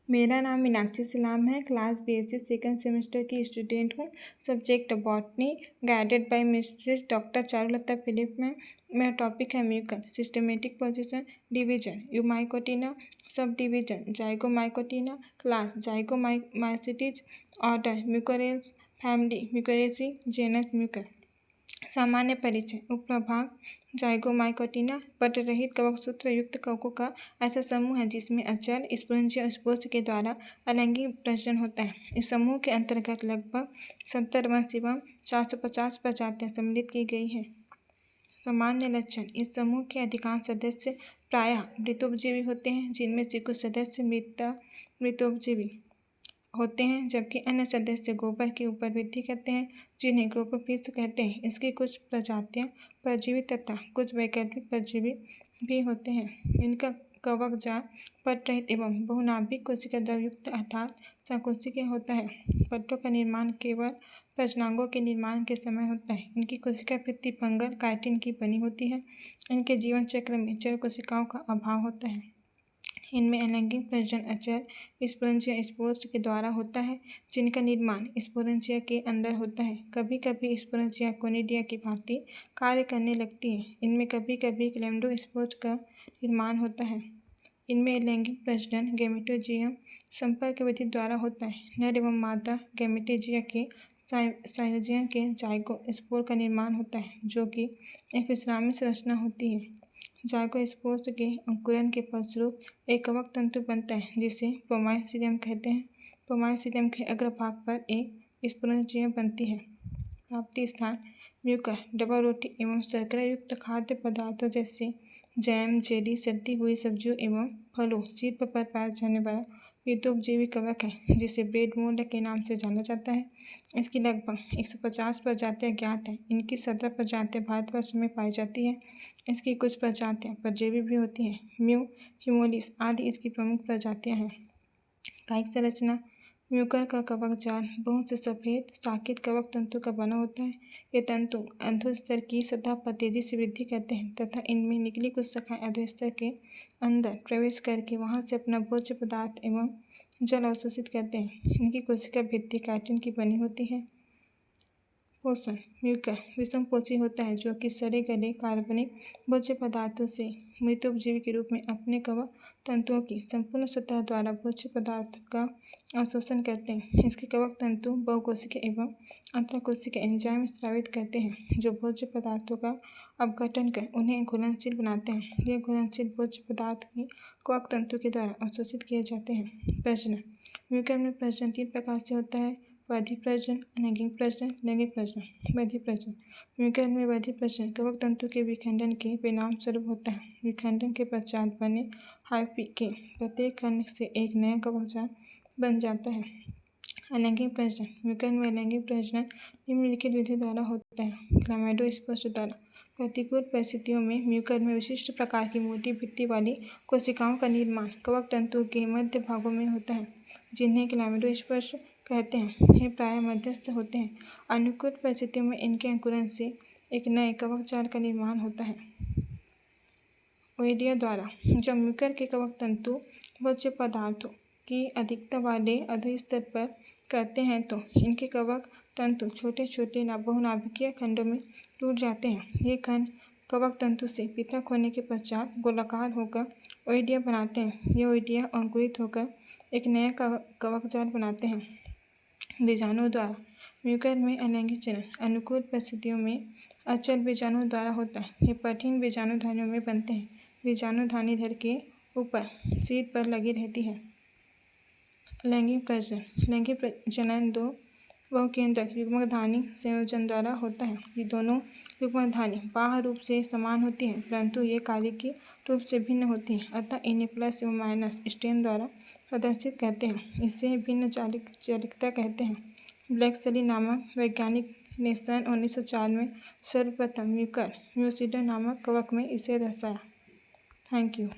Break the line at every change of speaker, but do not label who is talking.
मेरा नाम मीनाक्षी सलाम है। क्लास BSc सेकंड सेमेस्टर की स्टूडेंट हूँ। Subject botany, guided by missus doctor Charulata Philip में। मेरा टॉपिक है mucor, systematic position, division, eumycotina, sub division, zygomycotina, class zygomycetes, order mucorales, family mucoraceae, genus mucor. सामान्य परिचय। उपप्रभाग जाइगोमाइकोटिना पटरहित कवकसूत्र युक्त कवकों का ऐसा समूह है जिसमें अचल स्पोरेंजिया और स्पोर्स के द्वारा अलैंगिक प्रजनन होता है। इस समूह के अंतर्गत लगभग 70 वंश एवं 450 प्रजातियां सम्मिलित की गई है। सामान्य लक्षण। इस समूह के अधिकांश सदस्य प्रायः मृतोपजीवी होते हैं, जिनमें से कुछ सदस्य मृतोपजीवी होते हैं जबकि अन्य सदस्य गोबर के ऊपर वृद्धि करते हैं, जिन्हें ग्रोपोफिट्स कहते हैं। इसकी कुछ प्रजातियां परजीवी तथा कुछ वैकल्पिक परजीवी भी होते हैं। इनका कवक जाल पटरहित एवं बहुनाभिक कोशिका द्रवयुक्त अर्थात सकोशिकीय होता है। पट्टों का निर्माण केवल प्रजननांगों के निर्माण के समय होता है। इनकी कोशिका भित्ति फंगल काइटिन की बनी होती है। इनके जीवन चक्र में जल कोशिकाओं का अभाव होता है। इनमें अलैंगिक प्रजनन अचल स्पोरेंजिया स्पोर्स के द्वारा होता है, जिनका निर्माण स्पोरेंजिया के अंदर होता है। कभी कभी स्पोरेंजिया कोनिडिया की भांति कार्य करने लगती है। इनमें कभी कभी क्लैम्डोस्पोर्स का निर्माण होता है। इनमें अलैंगिक प्रजनन गैमेटोजियम संपर्क विधि द्वारा होता है। नर एवं मादा गैमेटोजिया के संयोजन के जाइगोस्पोर का निर्माण होता है, जो कि एक विश्रामी संरचना होती है। जाइगोस्पोर्स के अंकुरण के फलस्वरूप एक कवक तंतु बनता है, जिसे पोमाइसीलियम कहते हैं। पोमाइसीलियम के अग्रभाग पर एक स्पोरेंजियम बनती है। प्राप्ति स्थान म्यूकर डबल रोटी एवं शर्करा युक्त खाद्य पदार्थों जैसे जैम, जेली, सड़ी हुई सब्जियों एवं फलों, शीत पर पाया जाने वाला मृतोपजीवी कवक है, जिसे ब्रेड मोल्ड के नाम से जाना जाता है। इसकी लगभग 150 प्रजातियां ज्ञात हैं। इनकी 17 प्रजातियां भारतवर्ष में पाई जाती हैं। इसकी कुछ प्रजातियां परजीवी भी होती हैं। म्यू, हिमोलिस आदि इसकी प्रमुख प्रजातियां हैं। कायिक संरचना। म्यूकर का कवक जाल बहुत से सफ़ेद साकित कवक तंतु का बना होता है। ये तंतु अधोस्तर की सतह पर तेजी से वृद्धि करते हैं तथा इनमें निकली कुछ शाखाएं अधोस्तर के अंदर प्रवेश करके वहां से अपना भोज्य पदार्थ एवं जल अवशोषित करते हैं। इनकी कोशिका भित्ति काइटिन की बनी होती है। पोषण। म्यूकर विषमपोषी होता है, जो कि सड़े गले कार्बनिक भोज्य पदार्थों से मृतोपजीवी के रूप में अपने कवक तंतुओं की संपूर्ण सतह द्वारा भोज्य पदार्थ का अवशोषण करते हैं। इसके कवक तंतु बहुकोशिकीय एवं अंतःकोशिकीय एंजाइम स्रावित करते हैं, जो भोज्य पदार्थों का अपघटन कर उन्हें घुलनशील बनाते हैं। ये घुलनशील भोज्य पदार्थ भी कवक तंतु के द्वारा अवशोषित किए जाते हैं। प्रजनन। म्यूकर में प्रजनन 3 प्रकार से होता है: वैधि प्रजनन, अलैंगिक प्रजनन, लैंगिक प्रजनन। वैधि प्रजनन। म्यूकर में वैधि प्रजनन कवक तंतु के विखंडन के परिणाम स्वरूप होता है। विखंडन के पश्चात बने हाइफी के प्रत्येक खंड से एक नया कवक जाल बन जाता है। अलैंगिक प्रजनन। म्यूकर में अलैंगिक प्रजनन निम्नलिखित विधि द्वारा होता है: क्लामाइडोस्पोर्स द्वारा। प्रतिकूल परिस्थितियों में म्यूकर में विशिष्ट प्रकार की मोटी भित्ति वाली कोशिकाओं का निर्माण कवक तंतु के मध्य भागों में होता है, जिन्हें क्लामाइडोस्पोर्स कहते हैं। ये प्रायः मध्यस्थ होते हैं। अनुकूल परिस्थितियों में इनके अंकुरण से एक नए कवक जाल का निर्माण होता है। ओइडिया द्वारा। जब म्यूकर के कवक तंतु भोज्य पदार्थों की अधिकता वाले अधोस्तर पर करते हैं तो इनके कवक तंतु छोटे छोटे बहुनाभिकीय खंडों में टूट जाते हैं। ये खंड कवक तंतु से पृथक होने के पश्चात गोलाकार होकर ओइडिया बनाते हैं। ये ओइडिया अंकुरित होकर एक नया कवक जाल बनाते हैं। बीजाणु द्वारा। म्यूकर में अलैंगिक चरण अनुकूल परिस्थितियों में अचल बीजाणु द्वारा होता है। ये कठिन बीजाणुधानियों में बनते हैं। बीजाणुधानी धड़ के ऊपर शीट पर लगी रहती है। लैंगिक प्रजनन। लैंगिक प्रजनन 2 बहुकेंद्रक युग्मकधानी संयोजन द्वारा होता है। ये दोनों युग्मकधानी बाह्य रूप से समान होती हैं, परंतु ये कार्यकीय रूप से भिन्न होती हैं, अतः इन्हें प्लस एवं माइनस स्टेन द्वारा प्रदर्शित करते हैं। इसे भिन्न चालकता कहते हैं। ब्लैकसली नामक वैज्ञानिक ने सन 1904 में सर्वप्रथम म्यूकर म्यूसिडा नामक कवक में इसे दर्शाया। Thank you.